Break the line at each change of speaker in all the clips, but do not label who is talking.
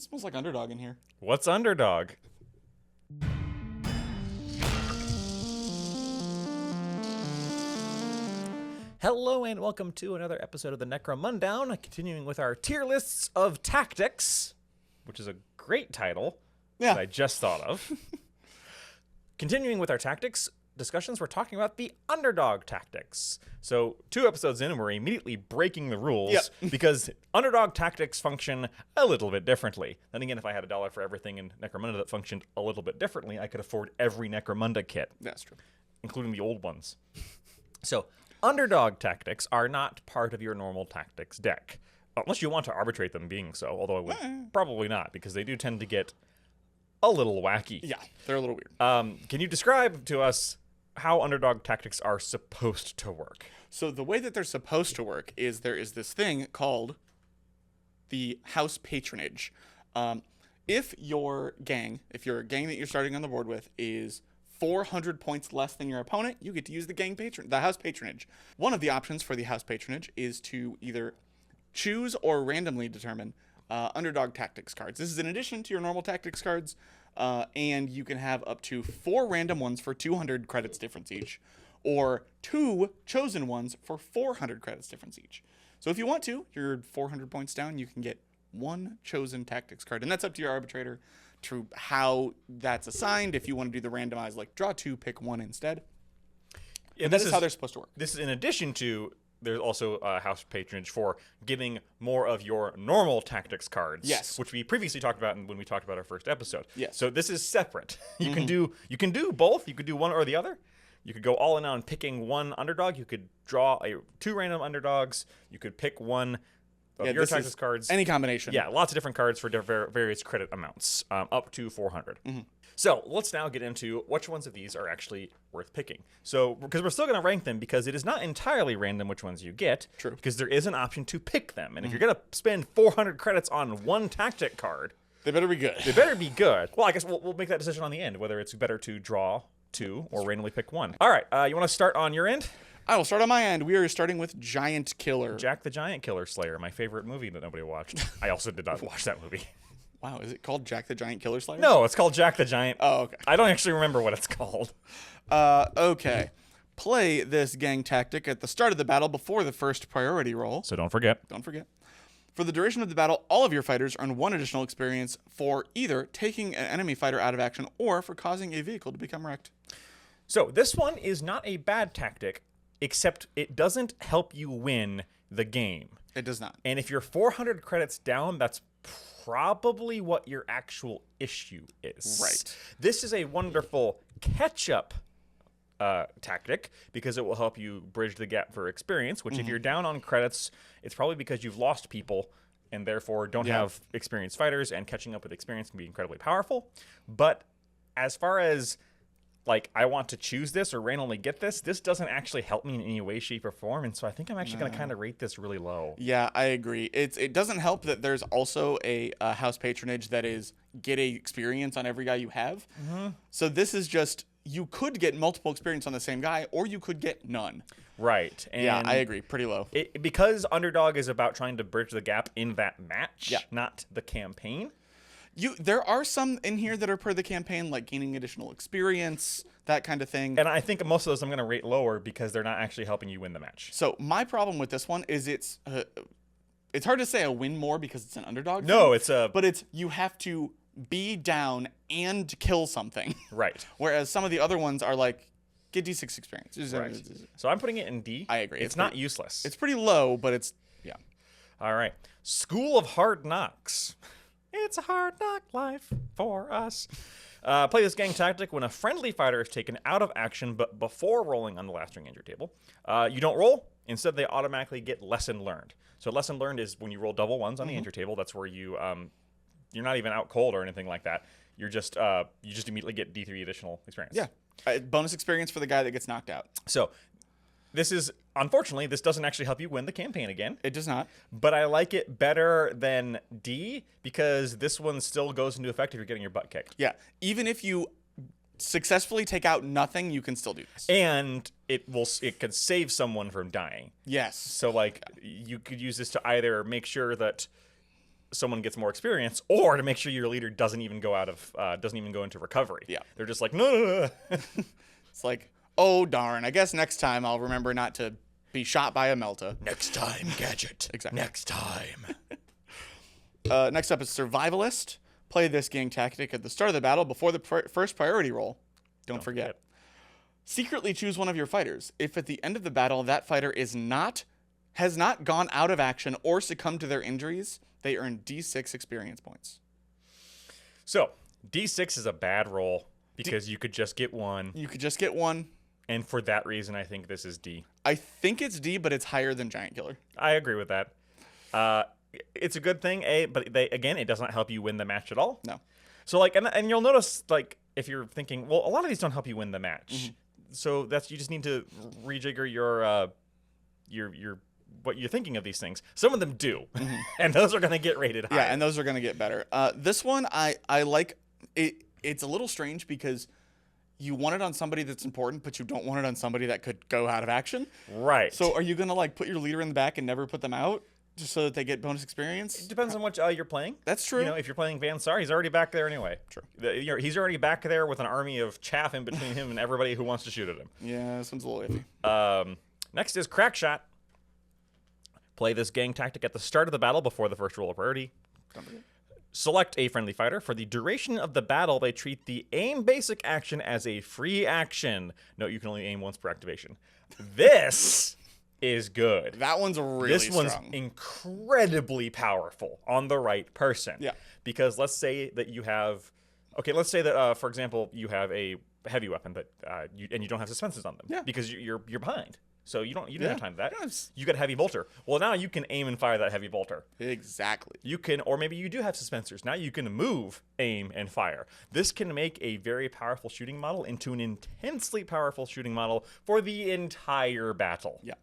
It smells like Underdog in here.
What's Underdog? Hello and welcome to another episode of the Necromundown, continuing with our tier lists of tactics, which is a great title that I just thought of. Continuing with our tactics discussions, we're talking about the Underdog Tactics. So 2 episodes in, and we're immediately breaking the rules because Underdog Tactics function a little bit differently. Then again, if I had $1 for everything in Necromunda that functioned a little bit differently, I could afford every Necromunda kit.
That's true.
Including the old ones. So Underdog Tactics are not part of your normal tactics deck. Unless you want to arbitrate them being so, although I would probably not, because they do tend to get a little wacky.
Yeah, they're a little weird.
Can you describe to us how Underdog Tactics are supposed to work?
So the way that they're supposed to work is there is this thing called the house patronage. If your gang that you're starting on the board with is 400 points less than your opponent, you get to use the house patronage. One of the options for the house patronage is to either choose or randomly determine Underdog Tactics cards. This is in addition to your normal tactics cards, and you can have up to 4 random ones for 200 credits difference each, or 2 chosen ones for 400 credits difference each. So if you want to, you're 400 points down, you can get 1 chosen tactics card, and that's up to your arbitrator to how that's assigned. If you want to do the randomized, like draw 2, pick 1 instead. And this is how they're supposed to work.
This is in addition to, there's also house patronage for getting more of your normal tactics cards.
Yes.
Which we previously talked about when we talked about our first episode.
Yes.
So this is separate. You can do both. You could do one or the other. You could go all in on picking 1 underdog. You could draw 2 random underdogs. You could pick 1 of your tactics cards.
Any combination.
Yeah, lots of different cards for various credit amounts, up to 400. So let's now get into which ones of these are actually worth picking. So, because we're still going to rank them because it is not entirely random which ones you get.
True.
Because there is an option to pick them. And if you're going to spend 400 credits on 1 tactic card,
they better be good.
They better be good. Well, I guess we'll make that decision on the end, whether it's better to draw 2 or randomly pick 1. All right, you want to start on your end?
I will start on my end. We are starting with Giant Killer.
Jack the Giant Killer Slayer, my favorite movie that nobody watched. I also did not watch that movie.
Wow, is it called Jack the Giant Killer Slayer?
No, it's called Jack the Giant.
Oh, okay.
I don't actually remember what it's called.
Okay. Play this gang tactic at the start of the battle before the first priority roll.
So don't forget.
Don't forget. For the duration of the battle, all of your fighters earn 1 additional experience for either taking an enemy fighter out of action or for causing a vehicle to become wrecked.
So this one is not a bad tactic, except it doesn't help you win the game.
It does not.
And if you're 400 credits down, that's probably what your actual issue is.
Right.
This is a wonderful catch-up tactic because it will help you bridge the gap for experience, which if you're down on credits, it's probably because you've lost people and therefore don't have experienced fighters, and catching up with experience can be incredibly powerful. But as far as like, I want to choose this or randomly get this doesn't actually help me in any way, shape, or form, and so I think I'm actually going to kind of rate this really low.
Yeah, I agree. It doesn't help that there's also a house patronage that is get a experience on every guy you have. So this is just, you could get multiple experience on the same guy, or you could get none.
Right. And
yeah, I agree. Pretty low.
Because Underdog is about trying to bridge the gap in that match, not the campaign.
There are some in here that are per the campaign, like gaining additional experience, that kind of thing.
And I think most of those I'm going to rate lower because they're not actually helping you win the match.
So my problem with this one is it's hard to say a win more because it's an underdog.
No,
but you have to be down and kill something.
Right.
Whereas some of the other ones are like, get D6 experience.
Right. So I'm putting it in D.
I agree.
It's not useless.
It's pretty low, but it's, yeah.
All right. School of Hard Knocks. It's a hard knock life for us. Play this gang tactic when a friendly fighter is taken out of action, but before rolling on the last ring in your table. You don't roll. Instead, they automatically get lesson learned. So lesson learned is when you roll double ones on the enter table. That's where you're not even out cold or anything like that. You're just you just immediately get D3 additional experience.
Yeah, bonus experience for the guy that gets knocked out.
So unfortunately, this doesn't actually help you win the campaign again.
It does not.
But I like it better than D because this one still goes into effect if you're getting your butt kicked.
Yeah, even if you successfully take out nothing, you can still do this.
And it could save someone from dying.
Yes.
So like you could use this to either make sure that someone gets more experience, or to make sure your leader doesn't even go into recovery.
Yeah.
They're just like, no.
It's like, oh, darn. I guess next time I'll remember not to be shot by a Melta.
Next time, Gadget.
Exactly.
Next time.
Next up is Survivalist. Play this gang tactic at the start of the battle before the first priority roll. Don't forget. Secretly choose one of your fighters. If at the end of the battle that fighter has not gone out of action or succumbed to their injuries, they earn D6 experience points.
So, D6 is a bad roll because you could just get one.
You could just get one.
And for that reason, I think this is D.
I think it's D, but it's higher than Giant Killer.
I agree with that. It's a good thing, but it does not help you win the match at all.
No.
So, like, and you'll notice, like, if you're thinking, well, a lot of these don't help you win the match. Mm-hmm. So you just need to rejigger your what you're thinking of these things. Some of them do, mm-hmm. and those are going to get rated higher.
Yeah, and those are going to get better. This one, I like. It's a little strange because you want it on somebody that's important, but you don't want it on somebody that could go out of action.
Right.
So are you going to, like, put your leader in the back and never put them out just so that they get bonus experience?
It depends on what you're playing.
That's true.
You know, if you're playing Van Sar, he's already back there anyway.
True.
He's already back there with an army of chaff in between him and everybody who wants to shoot at him.
Yeah, this one's a little iffy.
Next is Crack Shot. Play this gang tactic at the start of the battle before the first roll of priority.
Don't forget.
Select a friendly fighter. For the duration of the battle, they treat the aim basic action as a free action. Note, you can only aim once per activation. This is good.
That one's really strong.
This one's incredibly powerful on the right person.
Yeah.
Because let's say that you have... Okay, let's say that, for example, you have a heavy weapon that you don't have suspensors on them.
Yeah.
Because you're behind. So you don't have time for that.
Yes.
You got a heavy bolter. Well, now you can aim and fire that heavy bolter.
Exactly.
You can, or maybe you do have suspensors. Now you can move, aim, and fire. This can make a very powerful shooting model into an intensely powerful shooting model for the entire battle.
Yeah.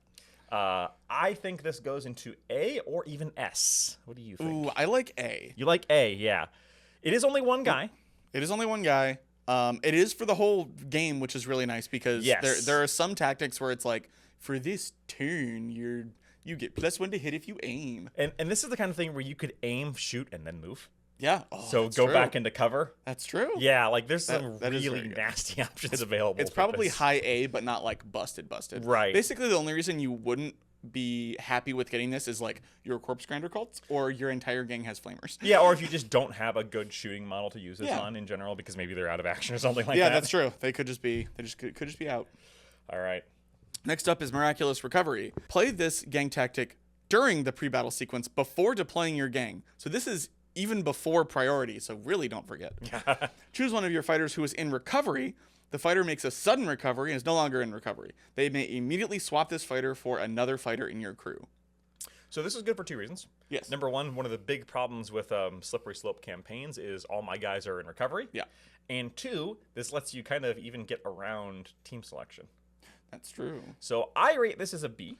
I think this goes into A or even S. What do you think?
Ooh, I like A.
You like A, yeah. It is only one guy.
It is only one guy. It is for the whole game, which is really nice because there are some tactics where it's like, for this turn, you get +1 to hit if you aim.
And this is the kind of thing where you could aim, shoot, and then move.
Yeah.
Oh, so go back into cover.
That's true.
Yeah, like there's some really nasty options available.
It's probably high A, but not like busted.
Right.
Basically, the only reason you wouldn't be happy with getting this is like your corpse grinder cults or your entire gang has flamers.
Yeah, or if you just don't have a good shooting model to use this on in general because maybe they're out of action or something like that.
Yeah, that's true. They could just be out.
All right.
Next up is Miraculous Recovery. Play this gang tactic during the pre-battle sequence before deploying your gang. So this is even before priority, so really don't forget. Choose one of your fighters who is in recovery. The fighter makes a sudden recovery and is no longer in recovery. They may immediately swap this fighter for another fighter in your crew.
So this is good for two reasons.
Yes.
Number one of the big problems with slippery slope campaigns is all my guys are in recovery.
Yeah.
And two, this lets you kind of even get around team selection.
That's true.
So I rate this as a B.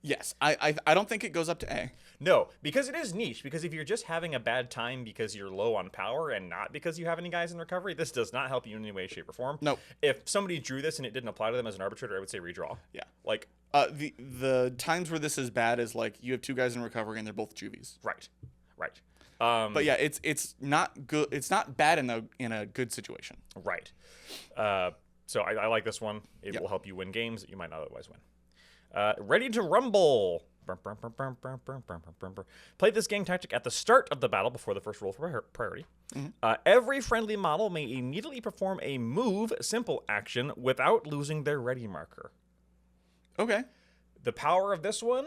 Yes. I don't think it goes up to A.
No, because it is niche. Because if you're just having a bad time because you're low on power and not because you have any guys in recovery, this does not help you in any way, shape, or form.
No.
If somebody drew this and it didn't apply to them as an arbitrator, I would say redraw.
Yeah.
Like
the times where this is bad is like you have two guys in recovery and they're both juvies.
Right.
But yeah, it's not good. It's not bad in a good situation.
Right. So I like this one. It will help you win games that you might not otherwise win. Ready to rumble. Play this gang tactic at the start of the battle before the first roll for priority. Mm-hmm. Every friendly model may immediately perform a move simple action without losing their ready marker.
Okay.
The power of this one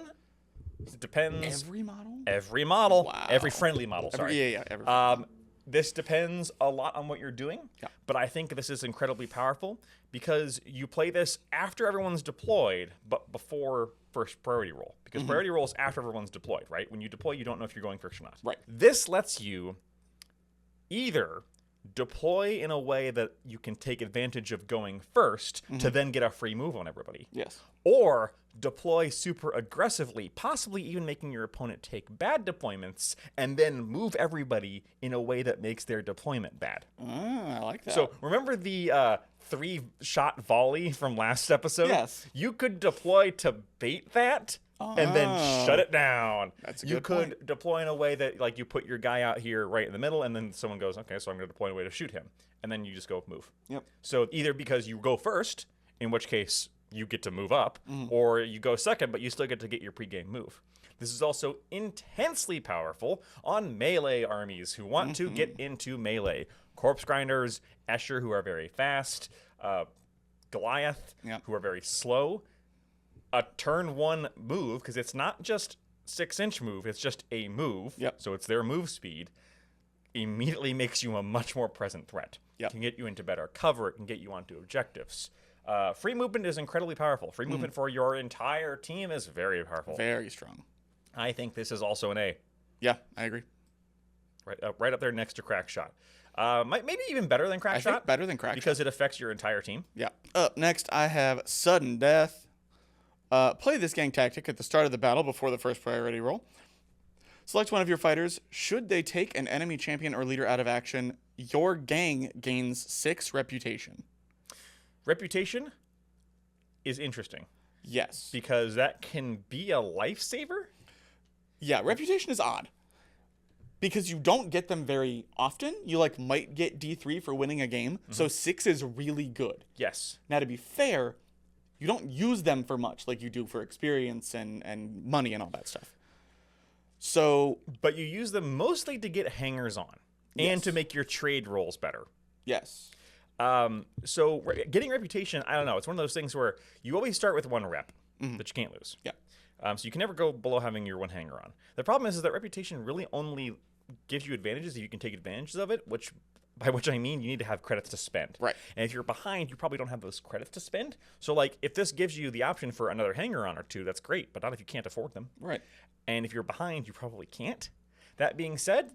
depends.
Every model?
Every model.
Wow.
Every friendly model, sorry.
Every
this depends a lot on what you're doing, but I think this is incredibly powerful because you play this after everyone's deployed, but before first priority roll. Because priority roll is after everyone's deployed, right? When you deploy, you don't know if you're going first or not.
Right.
This lets you either deploy in a way that you can take advantage of going first to then get a free move on everybody.
Yes.
Or deploy super aggressively, possibly even making your opponent take bad deployments and then move everybody in a way that makes their deployment bad.
I like that.
So remember the 3-shot volley from last episode?
Yes.
You could deploy to bait that and then shut it down.
That's a
you
good
could
point.
deploy in a way that like you put your guy out here right in the middle, and then someone goes, okay, so I'm going to deploy in a way to shoot him, and then you just go move.
Yep.
So either because you go first, in which case you get to move up, or you go second, but you still get to get your pregame move. This is also intensely powerful on melee armies who want to get into melee. Corpse Grinders, Escher, who are very fast, Goliath, who are very slow. A turn 1 move, because it's not just 6-inch move, it's just a move, so it's their move speed, immediately makes you a much more present threat. It can get you into better cover, it can get you onto objectives. Free movement is incredibly powerful. Free movement for your entire team is very powerful.
Very strong.
I think this is also an A.
Yeah, I agree.
Right up there next to Crack Shot. Maybe even better than Crack Shot.
I think better than Crack Shot.
Because it affects your entire team.
Yeah. Up next, I have Sudden Death. Play this gang tactic at the start of the battle before the first priority roll. Select one of your fighters. Should they take an enemy champion or leader out of action, your gang gains 6 reputation.
Reputation is interesting.
Yes.
Because that can be a lifesaver?
Yeah, reputation is odd. Because you don't get them very often. You might get D3 for winning a game. So 6 is really good.
Yes.
Now to be fair, you don't use them for much like you do for experience and money and all that stuff. So,
but you use them mostly to get hangers on and to make your trade rolls better.
Yes.
So getting reputation, I don't know. It's one of those things where you always start with 1 rep that you can't lose.
Yeah.
So you can never go below having your 1 hanger on. The problem is that reputation really only gives you advantages if you can take advantages of it, by which I mean you need to have credits to spend.
Right.
And if you're behind, you probably don't have those credits to spend. So if this gives you the option for another hanger on or 2, that's great, but not if you can't afford them.
Right.
And if you're behind, you probably can't. That being said,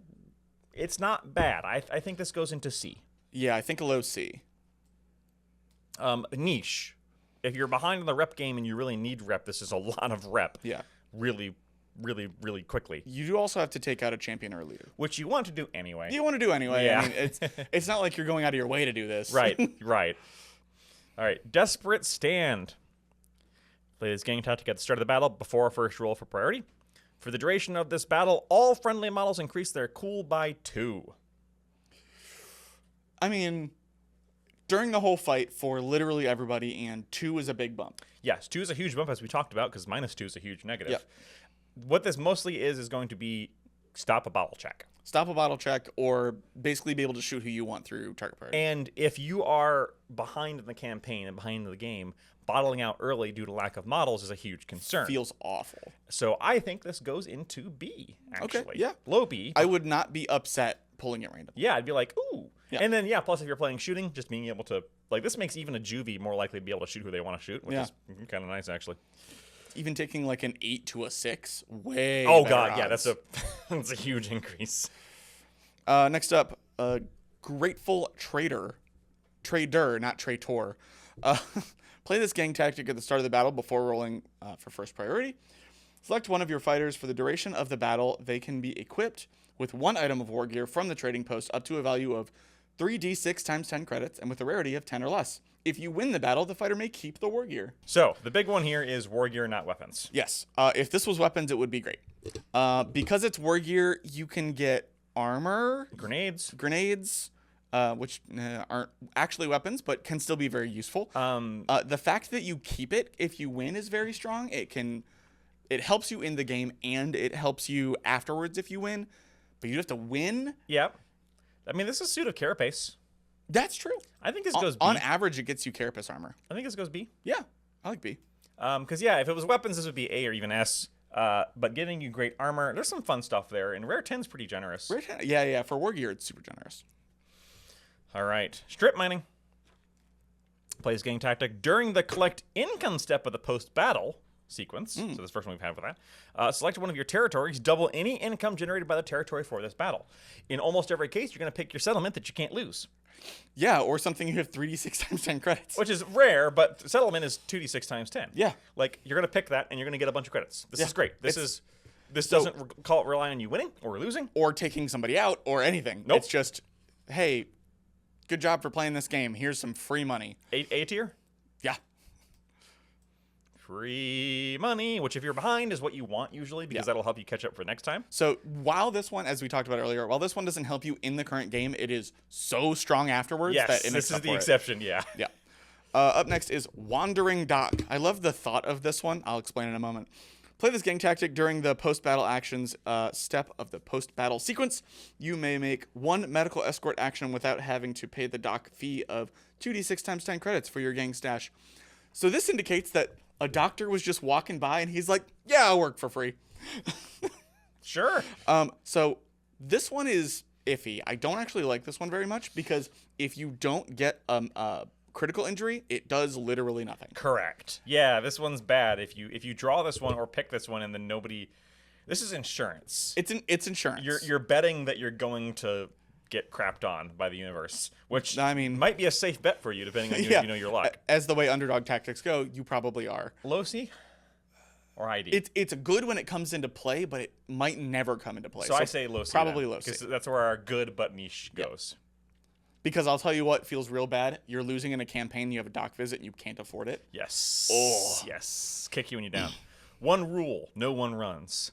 it's not bad. I think this goes into C.
Yeah, I think a low C.
Niche. If you're behind in the rep game and you really need rep, this is a lot of rep.
Yeah.
Really quickly.
You do also have to take out a champion or a leader.
Which you want to do anyway.
You want to do anyway.
Yeah.
I mean, it's not like you're going out of your way to do this.
Right. All right. Desperate Stand. Play this gang tactic at the start of the battle before first roll for priority. For the duration of this battle, all friendly models increase their cool by 2.
I mean, during the whole fight for literally everybody, and 2 is a big bump.
Yes, 2 is a huge bump, as we talked about, because -2 is a huge negative.
Yep.
What this mostly is going to be stop a bottle check.
Stop a bottle check, or basically be able to shoot who you want through target priority.
And if you are behind in the campaign and behind in the game, bottling out early due to lack of models is a huge concern.
Feels awful.
So I think this goes into B, actually.
Okay, yeah.
Low B.
I would not be upset pulling it randomly.
Yeah, I'd be like, ooh.
Yeah.
And then, plus if you're playing shooting, just being able to, this makes even a juvie more likely to be able to shoot who they want to shoot, which is kind of nice, actually.
Even taking an 8 to a 6, way
Oh,
better
God, yeah,
odds.
that's a huge increase.
Next up, Grateful Trader, not Traitor. Play this gang tactic at the start of the battle before rolling for first priority. Select one of your fighters for the duration of the battle. They can be equipped with 1 item of war gear from the trading post up to a value of 3d6 times 10 credits and with a rarity of 10 or less. If you win the battle, the fighter may keep the war gear.
So, the big one here is war gear, not weapons.
Yes. If this was weapons, it would be great. Because it's war gear, you can get armor,
Grenades,
which aren't actually weapons, but can still be very useful. The fact that you keep it if you win is very strong. It helps you in the game, and it helps you afterwards if you win. But you have to win.
Yep. I mean, this is Suit of Carapace.
That's true.
I think this goes B.
On average, it gets you Carapace armor.
I think this goes B.
Yeah, I like B.
Because, if it was weapons, this would be A or even S. But getting you great armor, there's some fun stuff there. And Rare 10's pretty generous.
Rare 10, yeah. For war gear, it's super generous.
All right. Strip mining. Plays gang tactic during the collect income step of the post-battle sequence. So this first one we've had for that. Select one of your territories. Double any income generated by the territory for this battle. In almost every case, you're going to pick your settlement that you can't lose.
Yeah, or something you have 3d6 times 10 credits.
Which is rare, but settlement is 2d6 times 10.
Yeah.
You're going to pick that, and you're going to get a bunch of credits. This is great. This doesn't rely on you winning or losing.
Or taking somebody out or anything.
Nope.
It's just, hey, good job for playing this game. Here's some free money.
A tier?
Yeah.
free money, which if you're behind is what you want usually, because that'll help you catch up for next time.
So while this one, as we talked about earlier, while this one doesn't help you in the current game, it is so strong afterwards that it makes
this is
up
the
for
exception, yeah.
Yeah. Up next is Wandering Dock. I love the thought of this one. I'll explain in a moment. Play this gang tactic during the post-battle actions step of the post-battle sequence. You may make one medical escort action without having to pay the dock fee of 2d6 times 10 credits for your gang stash. So this indicates that a doctor was just walking by and he's like, yeah, I'll work for free.
Sure.
So this one is iffy. I don't actually like this one very much because if you don't get critical injury, it does literally nothing.
Correct. Yeah, this one's bad. If you draw this one or pick this one and then nobody, this is insurance.
It's insurance.
You're betting that you're going to get crapped on by the universe, which
I mean
might be a safe bet for you depending on you know your luck.
As the way Underdog Tactics go, you probably are.
Low C or ID?
It's good when it comes into play, but it might never come into play.
So I say low C.
Probably low C.
Because that's where our good but niche goes.
Because I'll tell you what feels real bad. You're losing in a campaign, you have a dock visit, and you can't afford it.
Yes.
Oh.
Yes. Kick you when you're down. One rule, no one runs.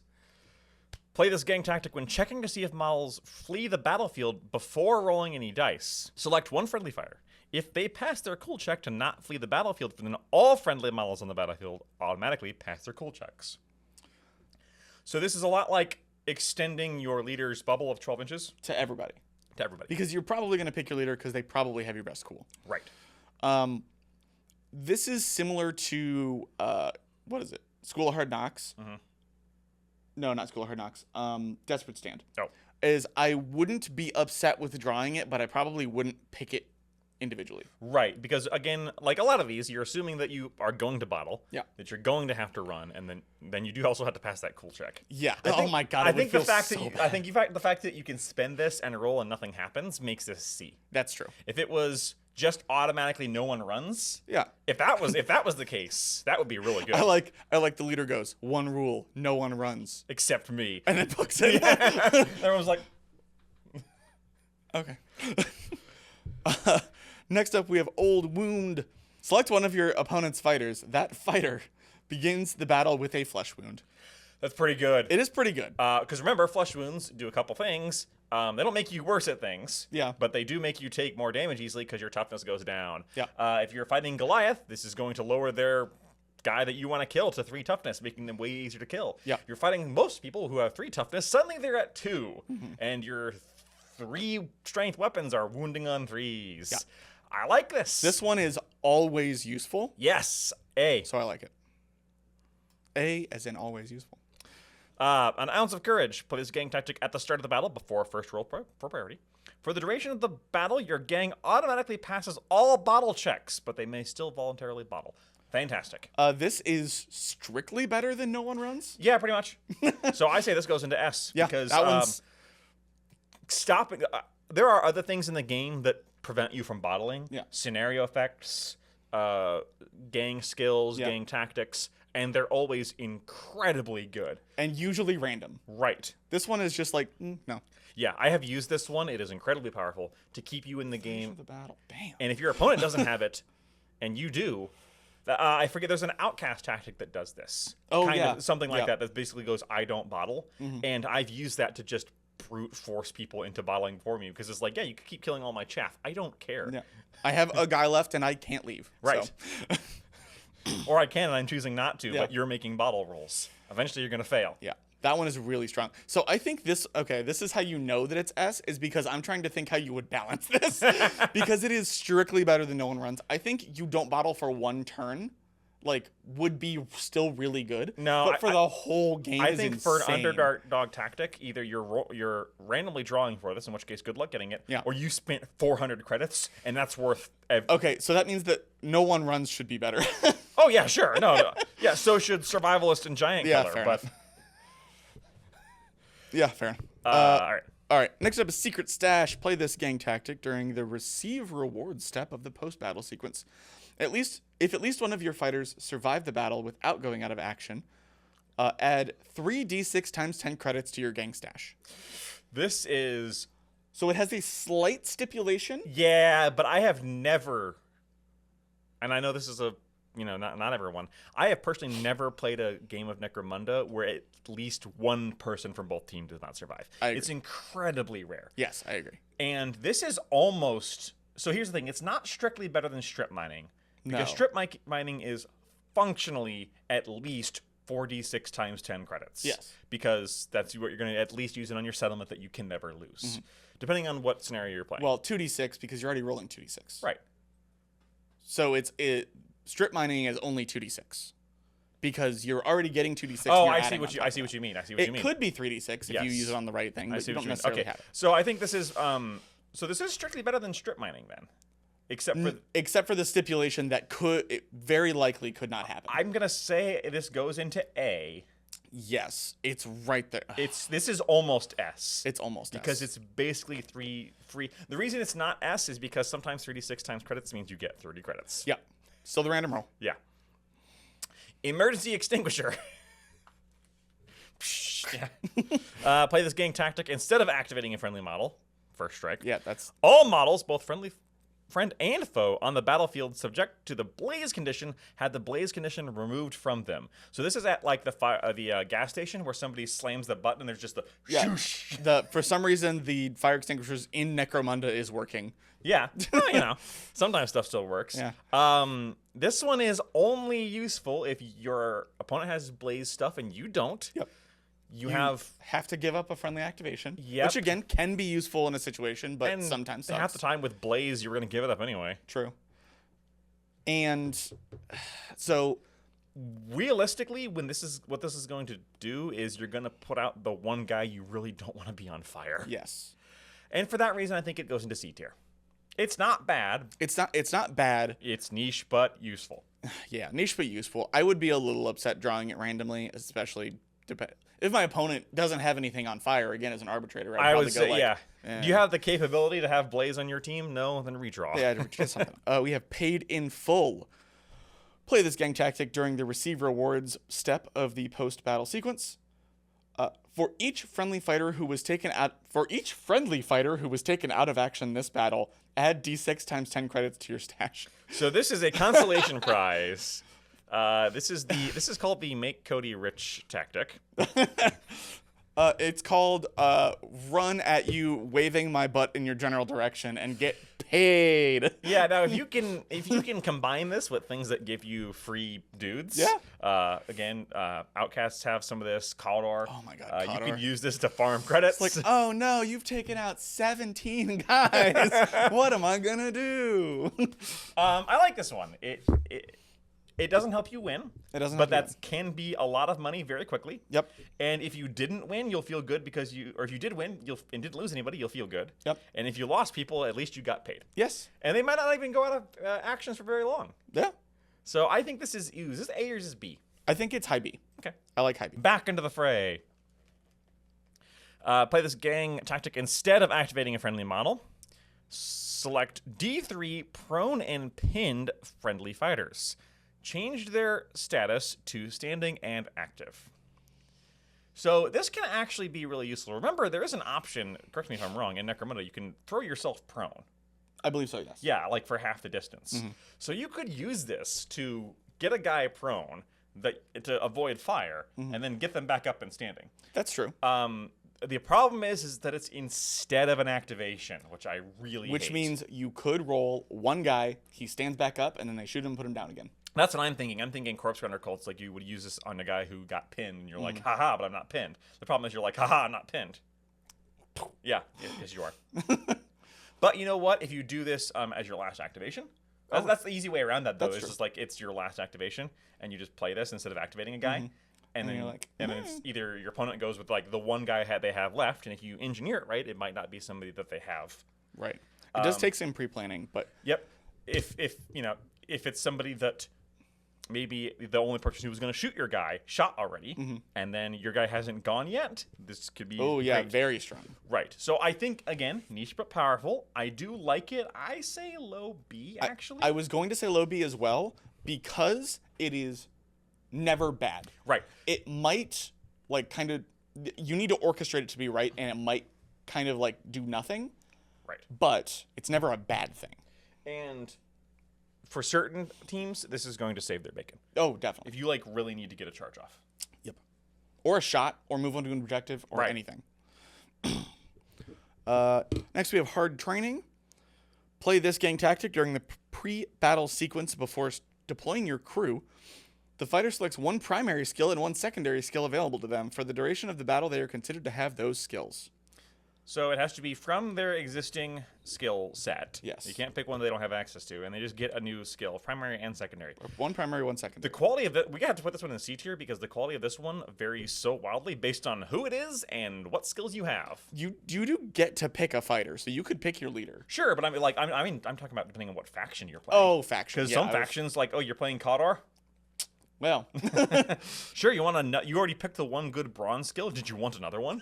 Play this gang tactic when checking to see if models flee the battlefield before rolling any dice. Select one friendly fighter. If they pass their cool check to not flee the battlefield, then all friendly models on the battlefield automatically pass their cool checks. So this is a lot like extending your leader's bubble of 12 inches.
To everybody.
To everybody.
Because you're probably going to pick your leader because they probably have your best cool.
Right.
This is similar to, what is it? School of Hard Knocks.
Mm-hmm.
No, not School of Hard Knocks. Desperate Stand.
Oh.
Is I wouldn't be upset with drawing it, but I probably wouldn't pick it individually.
Right, because again, like a lot of these, you're assuming that you are going to bottle.
Yeah.
That you're going to have to run, and then you do also have to pass that cool check.
Yeah.
Oh
my god.
I think the fact that you can spend this and roll and nothing happens makes this C.
That's true.
If it was just automatically no one runs.
Yeah.
If that was the case, that would be really good.
I like the leader goes, one rule, no one runs.
Except for me.
And then books it.
Yeah. Everyone's like,
okay. Next up, we have Old Wound. Select one of your opponent's fighters. That fighter begins the battle with a flesh wound.
that's pretty good.
It is pretty good.
Because remember, flesh wounds do a couple things. They don't make you worse at things.
Yeah.
But they do make you take more damage easily because your toughness goes down.
Yeah.
If you're fighting Goliath, this is going to lower their guy that you want to kill to 3 toughness, making them way easier to kill.
Yeah.
You're fighting most people who have 3 toughness, suddenly they're at 2.
Mm-hmm.
And your 3 strength weapons are wounding on 3s.
Yeah.
I like this.
This one is always useful.
Yes. A.
So I like it. A as in always useful.
An ounce of courage. Play this gang tactic at the start of the battle before first roll for priority. For the duration of the battle, your gang automatically passes all bottle checks, but they may still voluntarily bottle. Fantastic.
This is strictly better than No One Runs.
Yeah, pretty much. So I say this goes into S.
Yeah,
because
that one's...
stopping. There are other things in the game that prevent you from bottling.
Yeah.
Scenario effects, gang skills,
Yeah.
gang tactics, and they're always incredibly good.
And usually random.
Right.
This one is just like, no.
Yeah, I have used this one. It is incredibly powerful to keep you in the game.
The battle. Damn.
And if your opponent doesn't have it, and you do, I forget. There's an outcast tactic that does this.
Oh,
kind
yeah.
of something like
Yeah.
that. That basically goes, I don't bottle, and I've used that to just brute force people into bottling for me because it's like, yeah, you can keep killing all my chaff. I don't care.
Yeah. I have a guy left and I can't leave.
Right.
So.
Or I can and I'm choosing not to,
Yeah.
but you're making bottle rolls. Eventually, you're gonna fail.
Yeah. That one is really strong. So I think this is how you know that it's S, is because I'm trying to think how you would balance this. Because it is strictly better than No One Runs. I think you don't bottle for one turn, like, would be still really good.
No,
but for the whole game
I
is
think
insane.
for an underdog tactic, either you're randomly drawing for this, in which case, good luck getting it,
Yeah.
or you spent 400 credits, and that's worth...
Okay, so that means that No One Runs should be better.
Oh, yeah, sure. No. Yeah, so should Survivalist and Giant
Yeah,
Killer.
fair
But
enough. Yeah, fair.
all right.
All right, next up is Secret Stash. Play this gang tactic during the receive reward step of the post-battle sequence. If at least one of your fighters survive the battle without going out of action, add 3d6 times 10 credits to your gang stash.
This is...
So it has a slight stipulation.
Yeah, but I have never... And I know this is a not everyone. I have personally never played a game of Necromunda where at least one person from both teams does not survive. It's incredibly rare.
Yes, I agree.
And this is almost... So here's the thing. It's not strictly better than strip mining. Because strip mining is functionally at least 4d6 times 10 credits.
Yes.
Because that's what you're going to at least use it on your settlement that you can never lose. Depending on what scenario you're playing.
Well, 2d6 because you're already rolling 2d6.
Right.
So strip mining is only 2d6 because you're already getting 2d6.
Oh, I see what you mean.
It could be 3d6 if you use it on the right thing, but you don't necessarily have it.
So I think this is this is strictly better than strip mining then.
Except for the stipulation that it very likely could not happen.
I'm gonna say this goes into A.
Yes, it's right there.
This is almost S.
It's almost
because
S.
it's basically 3 free. The reason it's not S is because sometimes 3d6 times credits means you get 30 credits.
Yeah. Still the random roll.
Yeah. Emergency extinguisher. Yeah. Play this gang tactic instead of activating a friendly model. First strike.
Yeah, that's
all models, both friend and foe, on the battlefield subject to the blaze condition had the blaze condition removed from them. So this is at like the gas station where somebody slams the button and there's just the shoosh.
For some reason the fire extinguishers in Necromunda is working.
Yeah, well, sometimes stuff still works.
Yeah.
This one is only useful if your opponent has blaze stuff and you don't.
Yep.
You have
to give up a friendly activation,
yep.
which again can be useful in a situation, but sometimes sucks.
Half the time with blaze, you're going to give it up anyway.
True. And so,
realistically, what this is going to do is you're going to put out the one guy you really don't want to be on fire.
Yes.
And for that reason, I think it goes into C tier. It's not bad.
It's not bad.
It's niche but useful.
Yeah, niche but useful. I would be a little upset drawing it randomly, especially if my opponent doesn't have anything on fire. Again, as an arbitrator,
I would say, Do you have the capability to have blaze on your team? No, then redraw.
Yeah, redraw something. We have paid in full. Play this gang tactic during the receive rewards step of the post-battle sequence. For each friendly fighter who was taken out of action this battle, add d6 times 10 credits to your stash.
So this is a consolation prize. This is called the Make Cody Rich tactic.
It's called run at you, waving my butt in your general direction and get paid.
Yeah. Now, if you can combine this with things that give you free dudes.
Yeah.
Again, Outcasts have some of this. Caldor.
Oh my God.
You can use this to farm credits.
It's like, oh no, you've taken out 17 guys. What am I gonna do?
I like this one. It doesn't help you win.
It doesn't.
But that can be a lot of money very quickly.
Yep.
And if you didn't win, you'll feel good because or if you did win, and didn't lose anybody, you'll feel good.
Yep.
And if you lost people, at least you got paid.
Yes.
And they might not even go out of actions for very long.
Yeah.
So I think this is this A or is this B?
I think it's high B.
Okay.
I like high B.
Back into the fray. Play this gang tactic instead of activating a friendly model. Select D3 prone and pinned friendly fighters. Changed their status to standing and active. So this can actually be really useful. Remember, there is an option, correct me if I'm wrong, in Necromunda, you can throw yourself prone.
I believe so, yes.
Yeah, like for half the distance. Mm-hmm. So you could use this to get a guy prone to avoid fire, mm-hmm. and then get them back up and standing.
That's true.
The problem is that it's instead of an activation, which I really hate.
Which means you could roll one guy, he stands back up, and then they shoot him and put him down again.
That's what I'm thinking. I'm thinking Corpse Runner cults, like you would use this on a guy who got pinned, and you're like, haha, but I'm not pinned. The problem is you're like, haha, I'm not pinned. Yeah, yes, you are. But you know what? If you do this as your last activation, that's the easy way around that, though. It's just like it's your last activation, and you just play this instead of activating a guy. Mm-hmm. And then, then it's either your opponent goes with like the one guy they have left, and if you engineer it right, it might not be somebody that they have.
Right. It does take some pre-planning, but
yep. If it's somebody that maybe the only person who was going to shoot your guy shot already, mm-hmm. and then your guy hasn't gone yet, this could be great.
Very strong.
Right. So I think, again, niche but powerful. I do like it. I say low B, actually.
I was going to say low B as well, because it is never bad.
Right.
It might, you need to orchestrate it to be right, and it might kind of, do nothing.
Right.
But it's never a bad thing.
And for certain teams, this is going to save their bacon.
Oh, definitely.
If you like really need to get a charge off.
Yep. Or a shot, or move on to an objective, or anything. Next, we have hard training. Play this gang tactic during the pre-battle sequence before deploying your crew. The fighter selects one primary skill and one secondary skill available to them. For the duration of the battle, they are considered to have those skills.
So it has to be from their existing skill set.
Yes.
You can't pick one they don't have access to, and they just get a new skill, primary and secondary.
Or one primary, one secondary.
The quality of it, we have to put this one in C tier because the quality of this one varies so wildly based on who it is and what skills you have.
You do get to pick a fighter, so you could pick your leader.
Sure, but I'm talking about depending on what faction you're playing.
Oh, faction.
Because some factions, like, you're playing Kadar.
Well,
sure, you already picked the one good bronze skill. Did you want another one?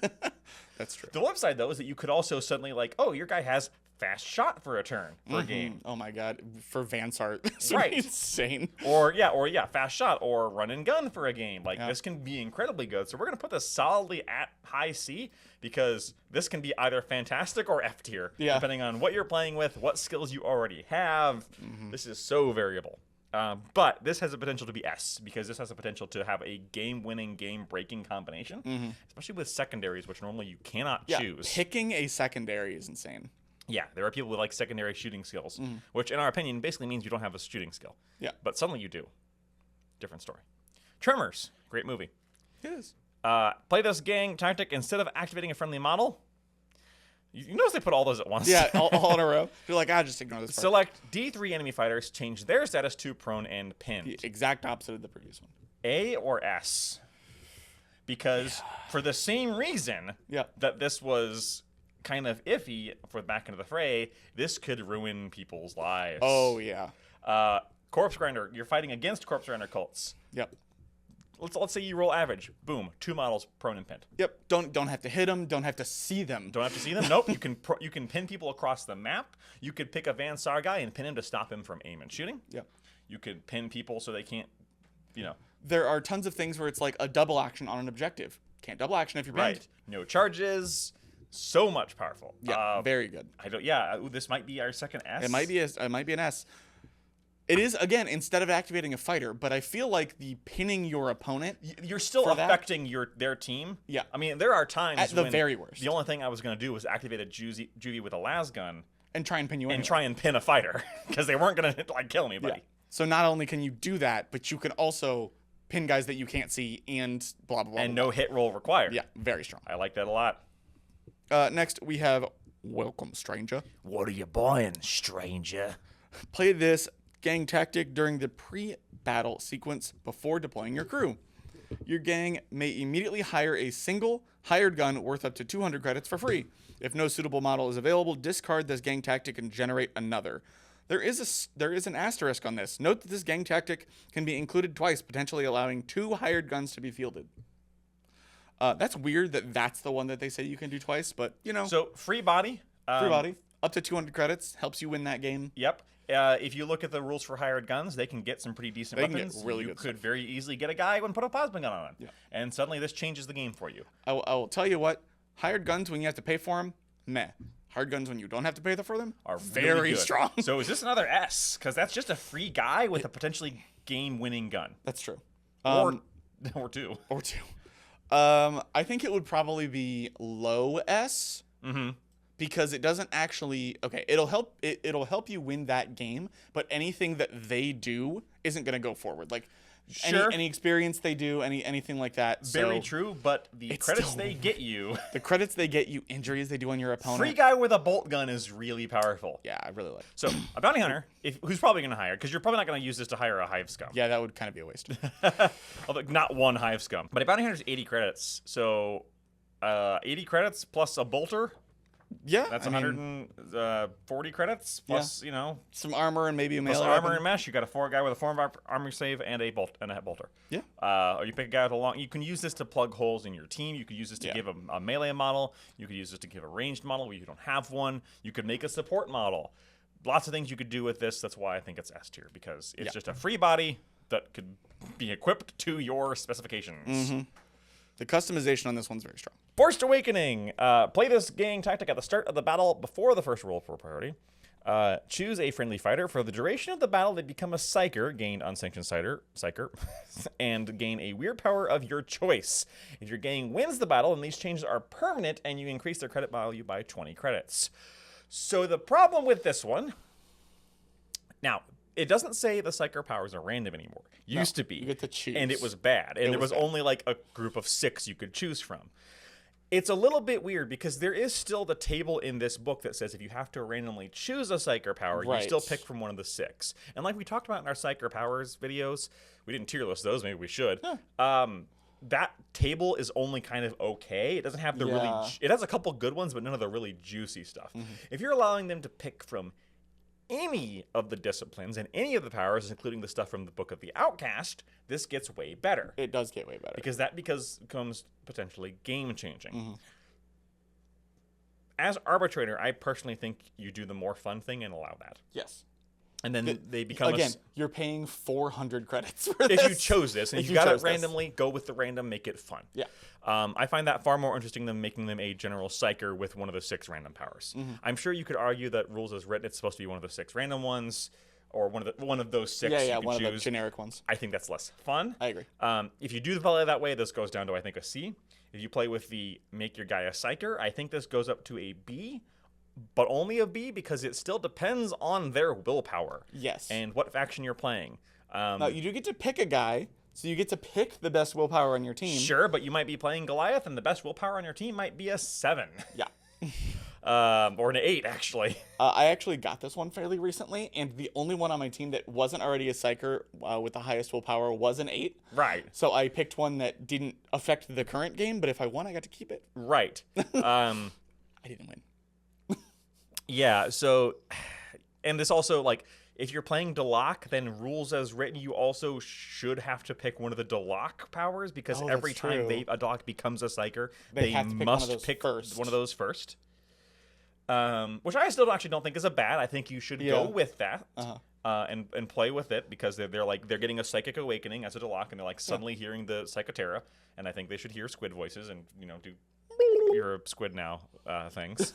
That's true.
The flip side, though, is that you could also suddenly your guy has fast shot for a turn for a game.
Oh my god, for Vansart, that's
right?
Insane.
Or fast shot or run and gun for a game. This can be incredibly good. So we're gonna put this solidly at high C because this can be either fantastic or F tier, depending on what you're playing with, what skills you already have. This is so variable. But this has the potential to be S because this has the potential to have a game-winning, game-breaking combination, especially with secondaries, which normally you cannot choose.
Picking a secondary is insane.
Yeah, there are people with secondary shooting skills, which in our opinion basically means you don't have a shooting skill.
Yeah.
But suddenly you do. Different story. Tremors, great movie.
It is.
Play this gang tactic instead of activating a friendly model. You notice they put all those at once.
Yeah, all in a row. You're like, just ignore this part.
Select D3 enemy fighters, change their status to prone and pinned.
The exact opposite of the previous one.
A or S? Because for the same reason that this was kind of iffy for back into the fray, this could ruin people's lives.
Oh, yeah.
Corpse Grinder, you're fighting against Corpse Grinder cults.
Yep.
Let's say you roll average. Boom, 2 models prone and pinned.
Yep. Don't have to hit them. Don't have to see them.
Don't have to see them. Nope. You can pin people across the map. You could pick a Vansar guy and pin him to stop him from aim and shooting.
Yep.
You could pin people so they can't,
There are tons of things where it's like a double action on an objective. Can't double action if you're pinned.
Right. No charges. So much powerful.
Yeah. Very good.
This might be our second S.
It might be an S. It is, again, instead of activating a fighter, but I feel like the pinning your opponent...
You're still affecting their team.
Yeah.
I mean, there are times
at the very worst.
The only thing I was going to do was activate a juvie with a las gun.
And try and pin you
and
anyway.
Try and pin a fighter. Because they weren't going to kill anybody.
Yeah. So not only can you do that, but you can also pin guys that you can't see and blah, blah, blah.
And
blah,
no hit roll required.
Yeah, very strong.
I like that a lot.
Next, we have Welcome, Stranger.
What are you buying, stranger?
Play this gang tactic during the pre-battle sequence before deploying your crew. Your gang may immediately hire a single hired gun worth up to 200 credits for free. If no suitable model is available, discard this gang tactic and generate another. There is an asterisk on this. Note that this gang tactic can be included twice, potentially allowing 2 hired guns to be fielded. That's weird that that's the one that they say you can do twice, but
So free body.
Free body. Up to 200 credits helps you win that game.
Yep. If you look at the rules for hired guns, they can get some pretty decent weapons.
Get really
you
good
could
stuff.
very easily get a guy and put a plasma gun on him.
Yeah.
And suddenly this changes the game for you.
I will tell you what, hired guns when you have to pay for them, meh. Hired guns when you don't have to pay for them
Are
very
really good.
strong.
So is this another S? Because that's just a free guy with a potentially game-winning gun.
That's true.
Or 2.
Or 2. I think it would probably be low S.
Mm-hmm.
Because it doesn't actually it'll help you win that game, but anything that they do isn't going to go forward. Like any experience they do, anything like that.
Very true, but the credits they get you,
injuries they do on your opponent.
Free guy with a bolt gun is really powerful.
Yeah, I really like.
So a bounty hunter, who's probably going to hire, because you're probably not going to use this to hire a hive scum.
Yeah, that would kind of be a waste.
Although not one hive scum, but a bounty hunter is 80 credits. So 80 credits plus a bolter.
Yeah,
that's 140 credits plus
some armor and maybe a melee
armor
weapon.
and mesh. You got a guy with a 4 armor save and a bolter.
Yeah.
Or you pick a guy with a long. You can use this to plug holes in your team. You could use this to give a melee model. You could use this to give a ranged model where you don't have one. You could make a support model. Lots of things you could do with this. That's why I think it's S tier, because it's just a free body that could be equipped to your specifications.
Mm-hmm. The customization on this one's very strong.
Forced Awakening. Play this gang tactic at the start of the battle before the first roll for priority. Choose a friendly fighter. For the duration of the battle, they become a psyker, gain unsanctioned psyker, and gain a weird power of your choice. If your gang wins the battle, then these changes are permanent, and you increase their credit value by 20 credits. So the problem with this one... Now, it doesn't say the psyker powers are random anymore. Used to be.
You get to choose.
And it was bad. And there was only like a group of 6 you could choose from. It's a little bit weird because there is still the table in this book that says if you have to randomly choose a psyker power, you still pick from one of the 6. And like we talked about in our psyker powers videos, we didn't tier list those, maybe we should. That table is only kind of okay. It doesn't have the really... It has a couple good ones, but none of the really juicy stuff. If you're allowing them to pick from any of the disciplines and any of the powers, including the stuff from the Book of the Outcast, this gets way better.
It does get way better.
Because that becomes potentially game-changing. As arbitrator, I personally think you do the more fun thing and allow that.
Yes.
And then they become...
Again, you're paying 400 credits for this.
If you chose this, and if you got it randomly, go with the random, make it fun.
Yeah.
I find that far more interesting than making them a general psyker with one of the 6 random powers. I'm sure you could argue that rules as written, it's supposed to be one of the 6 random ones, or one of those 6 you
one
choose.
of the generic ones.
I think that's less fun.
I agree.
If you do the play that way, this goes down to, I think, a C. If you play with the make your guy a psyker, I think this goes up to a B. But only a B because it still depends on their willpower.
Yes.
And what faction you're playing.
Now, you do get to pick a guy, so you get to pick the best willpower on your team.
Sure, but you might be playing Goliath, and the best willpower on your team might be a 7.
Yeah.
Or an 8, actually.
I actually got this one fairly recently, and the only one on my team that wasn't already a psyker with the highest willpower was an 8.
Right.
So I picked one that didn't affect the current game, but if I won, I got to keep it.
Right.
I didn't win.
Yeah, so, and this also, like, if you're playing Delok, then rules as written, you also should have to pick one of the Delok powers, because every time a Delok becomes a psyker, they must pick one of those first. Which I still actually don't think is a bad. I think you should go with that and play with it, because they're getting a psychic awakening as a Delok, and they're like suddenly hearing the Psychotera, and I think they should hear squid voices and, do you're a squid now things.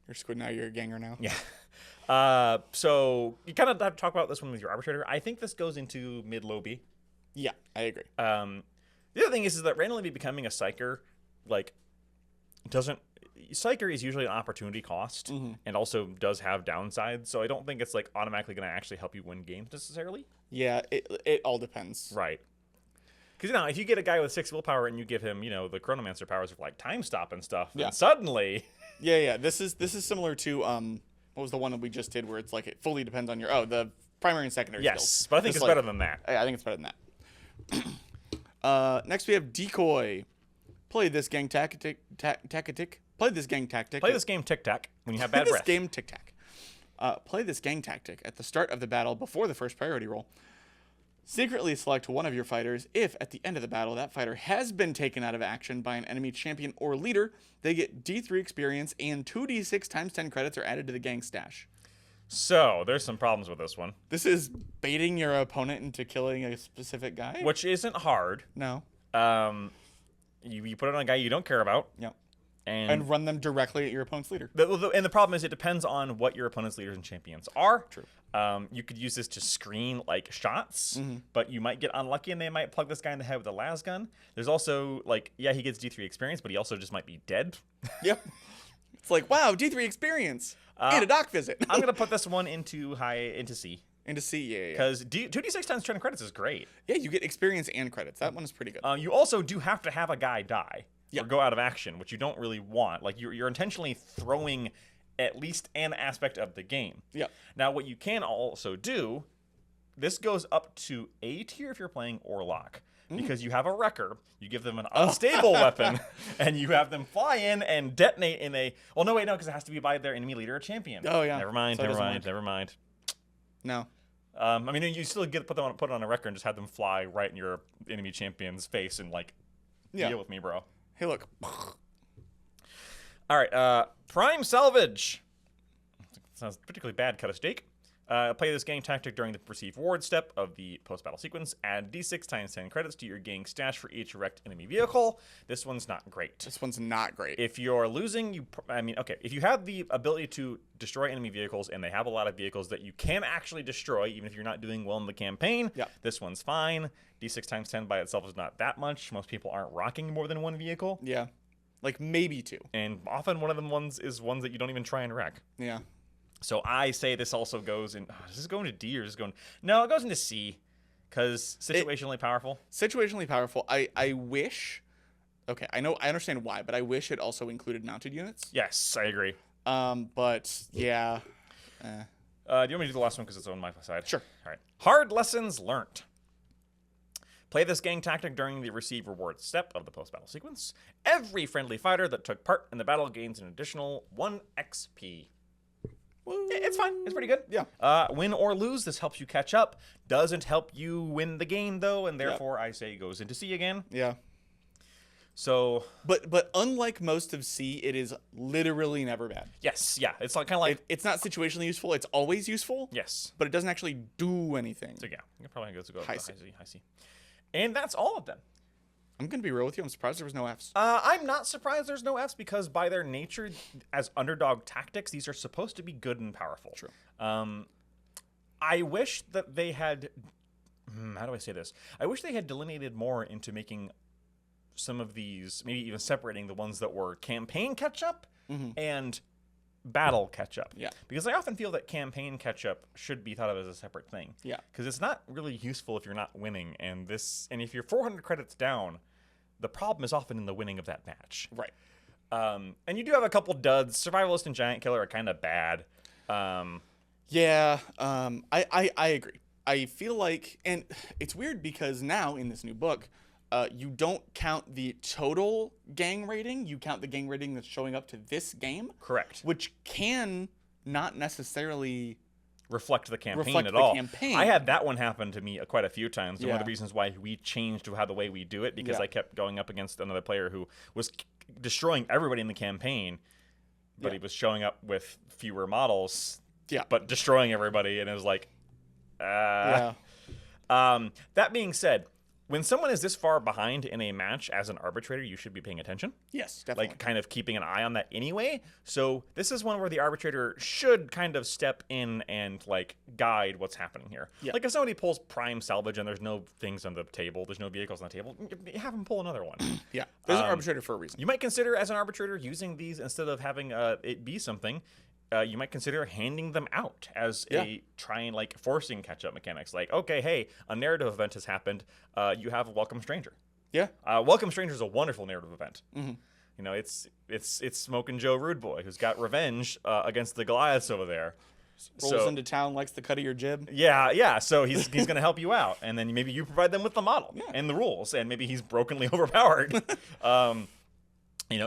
You're squid now, you're a ganger now.
Yeah. So you kind of have to talk about this one with your arbitrator. I think this goes into mid-low B.
Yeah, I agree.
The other thing is that randomly becoming a psyker, psyker is usually an opportunity cost and also does have downsides. So I don't think it's automatically going to actually help you win games necessarily.
Yeah, it all depends.
Right. Because, if you get a guy with 6 willpower and you give him, the Chronomancer powers of, time stop and stuff, then suddenly...
Yeah. This is similar to, what was the one that we just did where it's it fully depends on the primary and secondary skills.
Yes, but I think it's better than that.
I think it's better than that. Next we have Decoy. Play this gang tactic. Play this gang tactic.
Play this game tic-tac when you have bad breath.
Play this game tic-tac. Play this gang tactic at the start of the battle before the first priority roll. Secretly select one of your fighters. If, at the end of the battle, that fighter has been taken out of action by an enemy champion or leader, they get D3 experience and 2d6 times 10 credits are added to the gang stash.
So, there's some problems with this one.
This is baiting your opponent into killing a specific guy?
Which isn't hard.
No.
You put it on a guy you don't care about.
Yep.
And
run them directly at your opponent's leader.
And the problem is it depends on what your opponent's leaders and champions are.
True.
You could use this to screen shots, but you might get unlucky and they might plug this guy in the head with a las gun. There's also he gets D3 experience, but he also just might be dead.
Yep. It's wow, D3 experience and a doc visit.
I'm gonna put this one into C.
Into C, yeah.
Because 2d6 times 10 credits is great.
Yeah, you get experience and credits. That one is pretty good.
You also do have to have a guy die.
Yep.
Or go out of action, which you don't really want. You're intentionally throwing at least an aspect of the game.
Yeah.
Now, what you can also do, this goes up to A tier if you're playing Orlok, because you have a wrecker, you give them an unstable weapon, and you have them fly in and detonate in a... Well, no, because it has to be by their enemy leader or champion.
Oh, yeah.
Never mind.
No.
You still get put it on a wrecker and just have them fly right in your enemy champion's face and deal with me, bro.
Hey, look.
All right, Prime Salvage. Sounds particularly bad, cut a steak. Play this gang tactic during the receive reward step of the post-battle sequence. Add d6 times 10 credits to your gang stash for each wrecked enemy vehicle. This one's not great.
This one's not great.
If you're losing, if you have the ability to destroy enemy vehicles, and they have a lot of vehicles that you can actually destroy, even if you're not doing well in the campaign, this one's fine. D6 times 10 by itself is not that much. Most people aren't rocking more than one vehicle.
Yeah. Like maybe 2.
And often one of them ones that you don't even try and wreck.
Yeah.
So I say this also goes in. Does this go into D or is this going? No, it goes into C, because situationally powerful.
Situationally powerful. I wish. Okay, I understand why, but I wish it also included mounted units.
Yes, I agree.
But yeah.
Do you want me to do the last one because it's on my side?
Sure.
All right. Hard lessons learned. Play this gang tactic during the receive reward step of the post-battle sequence. Every friendly fighter that took part in the battle gains an additional 1 XP. It's fine. It's pretty good.
Yeah.
Win or lose, this helps you catch up. Doesn't help you win the game, though, and therefore I say it goes into C again.
Yeah.
So,
but unlike most of C, it is literally never bad.
Yes, yeah, it's like kind of like
it's not situationally useful. It's always useful.
Yes,
but it doesn't actually do anything.
So yeah, you probably go to go
high
C. High C. And that's all of them.
I'm gonna be real with you. I'm surprised there was no Fs.
I'm not surprised there's no Fs, because by their nature, as underdog tactics, these are supposed to be good and powerful.
True.
I wish that they had. How do I say this? I wish they had delineated more into making some of these, maybe even separating the ones that were campaign catch-up and battle catch-up.
Yeah.
Because I often feel that campaign catch-up should be thought of as a separate thing.
Yeah.
Because it's not really useful if you're not winning, and if you're 400 credits down, the problem is often in the winning of that match.
Right.
And you do have a couple duds. Survivalist and Giant Killer are kind of bad.
Yeah. I agree. I feel like, and it's weird because now in this new book, you don't count the total gang rating. You count the gang rating that's showing up to this game.
Correct.
Which can not necessarily
reflect the campaign at all. I had that one happen to me quite a few times. One of the reasons why we changed the way we do it, because I kept going up against another player who was destroying everybody in the campaign, but he was showing up with fewer models, but destroying everybody, and it was like, That being said, when someone is this far behind in a match as an arbitrator, you should be paying attention.
Yes, definitely.
Like, kind of keeping an eye on that anyway. So this is one where the arbitrator should kind of step in and, like, guide what's happening here. Yeah. Like, if somebody pulls prime salvage and there's no things on the table, there's no vehicles on the table, have them pull another one.
Yeah, there's an arbitrator for a reason.
You might consider, as an arbitrator, using these instead of having it be something. You might consider handing them out as forcing catch-up mechanics. Like, okay, hey, a narrative event has happened. You have a Welcome Stranger.
Yeah.
Welcome Stranger is a wonderful narrative event. You know, it's Smokin' Joe Rude Boy who's got revenge against the Goliaths over there.
Rolls into town, likes the cut of your jib.
Yeah. So he's going to help you out, and then maybe you provide them with the model and the rules, and maybe he's brokenly overpowered.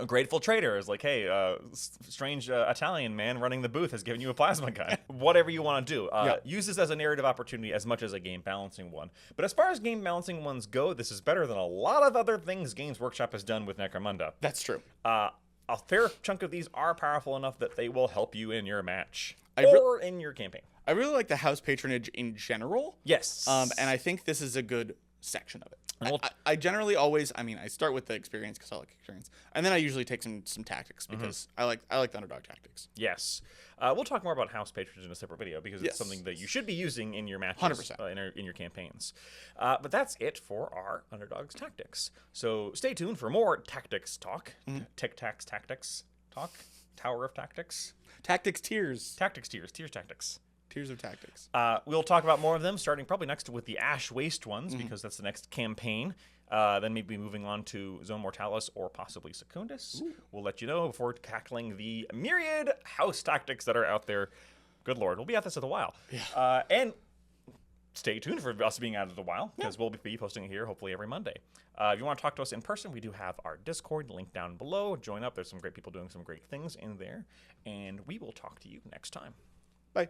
Grateful Trader is like, hey, strange Italian man running the booth has given you a plasma gun. Whatever you want to do. Use this as a narrative opportunity as much as a game balancing one. But as far as game balancing ones go, this is better than a lot of other things Games Workshop has done with Necromunda.
That's true.
A fair chunk of these are powerful enough that they will help you in your match or in your campaign.
I really like the house patronage in general.
Yes.
And I think this is a good section of it. I generally always, I start with the experience because I like experience, and then I usually take some tactics because I like the Underdog Tactics.
Yes, we'll talk more about house patronage in a separate video because it's something that you should be using in your matches, 100%, in your campaigns. But that's it for our Underdog's Tactics. So stay tuned for more tactics talk, Tic-Tacs Tactics talk, Tower of Tactics,
Tactics tiers,
Tiers Tactics.
Tiers of Tactics.
We'll talk about more of them, starting probably next with the Ash Waste ones, because that's the next campaign. Then maybe moving on to Zone Mortalis or possibly Secundus. Ooh. We'll let you know before tackling the myriad house tactics that are out there. Good Lord, we'll be at this in a while. Yeah. And stay tuned for us being out of the while, because we'll be posting it here hopefully every Monday. If you want to talk to us in person, we do have our Discord link down below. Join up. There's some great people doing some great things in there. And we will talk to you next time.
Bye.